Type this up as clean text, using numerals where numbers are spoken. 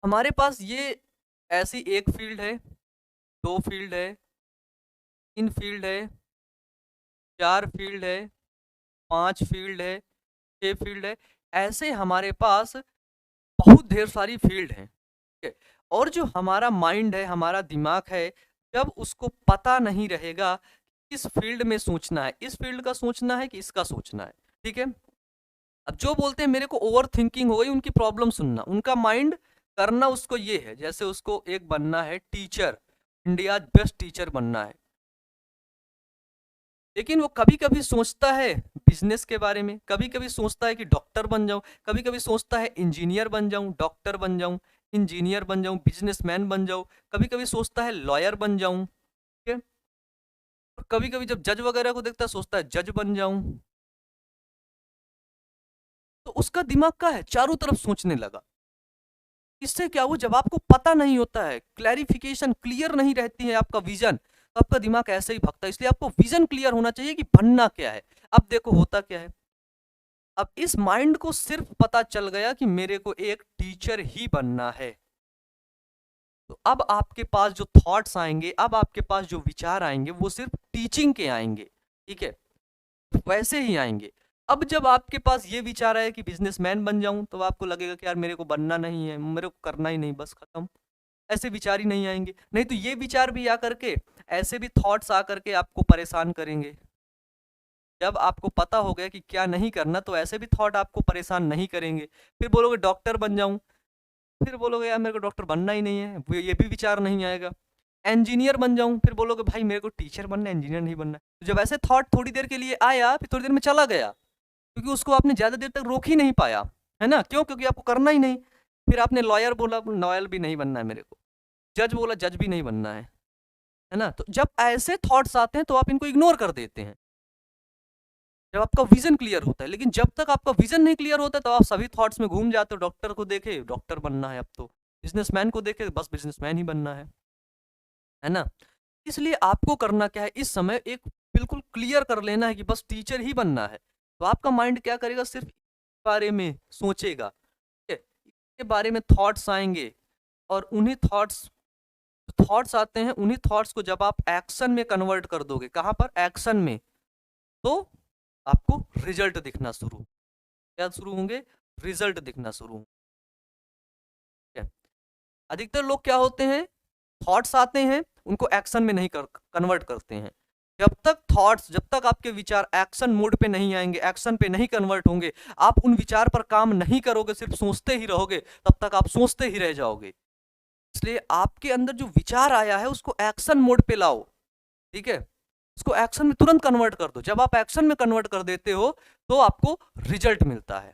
हमारे पास ये ऐसी एक फील्ड है, 2 फील्ड है, 3 फील्ड है, 4 फील्ड है, 5 फील्ड है, 6 फील्ड है। ऐसे हमारे पास बहुत ढेर सारी फील्ड हैं, ठीक है? और जो हमारा माइंड है, हमारा दिमाग है, जब उसको पता नहीं रहेगा किस फील्ड में सोचना है, इस फील्ड का सोचना है कि इसका सोचना है, ठीक है? अब जो बोलते हैं मेरे को ओवर थिंकिंग हो गई, उनकी प्रॉब्लम सुनना, उनका माइंड करना उसको ये है, जैसे उसको एक बनना है टीचर, इंडिया बेस्ट टीचर बनना है, लेकिन वो कभी कभी सोचता है बिजनेस के बारे में, कभी कभी सोचता है कि डॉक्टर बन जाऊं, कभी कभी सोचता है इंजीनियर बन जाऊं, डॉक्टर बन जाऊं, इंजीनियर बन जाऊं, बिजनेसमैन बन जाऊं, कभी कभी सोचता है लॉयर बन जाऊं, ठीक है? और कभी कभी जब जज वगैरह को देखता है सोचता है जज बन जाऊं। तो उसका दिमाग का है चारों तरफ सोचने लगा। इससे क्या हुआ, जब आपको पता नहीं होता है, क्लैरिफिकेशन क्लियर नहीं रहती है आपका विजन, तो आपका दिमाग ऐसे ही भगता है। इसलिए आपको विजन क्लियर होना चाहिए कि बनना क्या है। अब देखो होता क्या है, अब इस माइंड को सिर्फ पता चल गया कि मेरे को एक टीचर ही बनना है, तो अब आपके पास जो थॉट्स आएंगे, अब आपके पास जो विचार आएंगे, वो सिर्फ टीचिंग के आएंगे, ठीक है? वैसे ही आएंगे। अब जब आपके पास ये विचार है कि बिजनेसमैन बन जाऊं, तो आपको लगेगा कि यार मेरे को बनना नहीं है, मेरे को करना ही नहीं, बस खत्म। ऐसे विचार ही नहीं आएंगे, नहीं तो ये विचार भी आकर के, ऐसे भी थॉट्स आकर के आपको परेशान करेंगे। जब आपको पता हो गया कि क्या नहीं करना, तो ऐसे भी थॉट आपको परेशान नहीं करेंगे। फिर बोलोगे डॉक्टर बन जाऊं, फिर बोलोगे यार मेरे को डॉक्टर बनना ही नहीं है, ये भी विचार नहीं आएगा। इंजीनियर बन जाऊं, फिर बोलोगे भाई मेरे को टीचर बनना है, इंजीनियर नहीं बनना है। तो जब ऐसे थॉट थोड़ी देर के लिए आया, फिर थोड़ी देर में चला गया, क्योंकि उसको आपने ज्यादा देर तक रोक ही नहीं पाया, है ना? क्यों? क्योंकि आपको करना ही नहीं। फिर आपने लॉयर बोला, लॉयर भी नहीं बनना है मेरे को, जज बोला, जज भी नहीं बनना है ना? तो जब ऐसे थॉट्स आते हैं तो आप इनको इग्नोर कर देते हैं, जब आपका विजन क्लियर होता है। लेकिन जब तक आपका विजन नहीं क्लियर होता, तो आप सभी थॉट्स में घूम जाते हो। डॉक्टर को देखे डॉक्टर बनना है, अब तो बिजनेसमैन को देखे बस बिजनेसमैन ही बनना है ना? इसलिए आपको करना क्या है, इस समय एक बिल्कुल क्लियर कर लेना है कि बस टीचर ही बनना है। तो आपका माइंड क्या करेगा, सिर्फ इस बारे में सोचेगा, ठीक है? इसके बारे में थॉट्स आएंगे, और उन्हीं थॉट्स आते हैं, उन्हीं थॉट्स को जब आप एक्शन में कन्वर्ट कर दोगे, कहां पर? एक्शन में, तो आपको रिजल्ट दिखना शुरू, क्या शुरू होंगे? रिजल्ट दिखना शुरू होंगे। अधिकतर लोग क्या होते हैं, थॉट्स आते हैं, उनको एक्शन में नहीं कन्वर्ट करते हैं। जब तक आपके विचार एक्शन मोड पे नहीं आएंगे, एक्शन पे नहीं कन्वर्ट होंगे, आप उन विचार पर काम नहीं करोगे, सिर्फ सोचते ही रहोगे, तब तक आप सोचते ही रह जाओगे। इसलिए आपके अंदर जो विचार आया है उसको एक्शन मोड पे लाओ, ठीक है? उसको एक्शन में तुरंत कन्वर्ट कर दो। जब आप एक्शन में कन्वर्ट कर देते हो, तो आपको रिजल्ट मिलता है।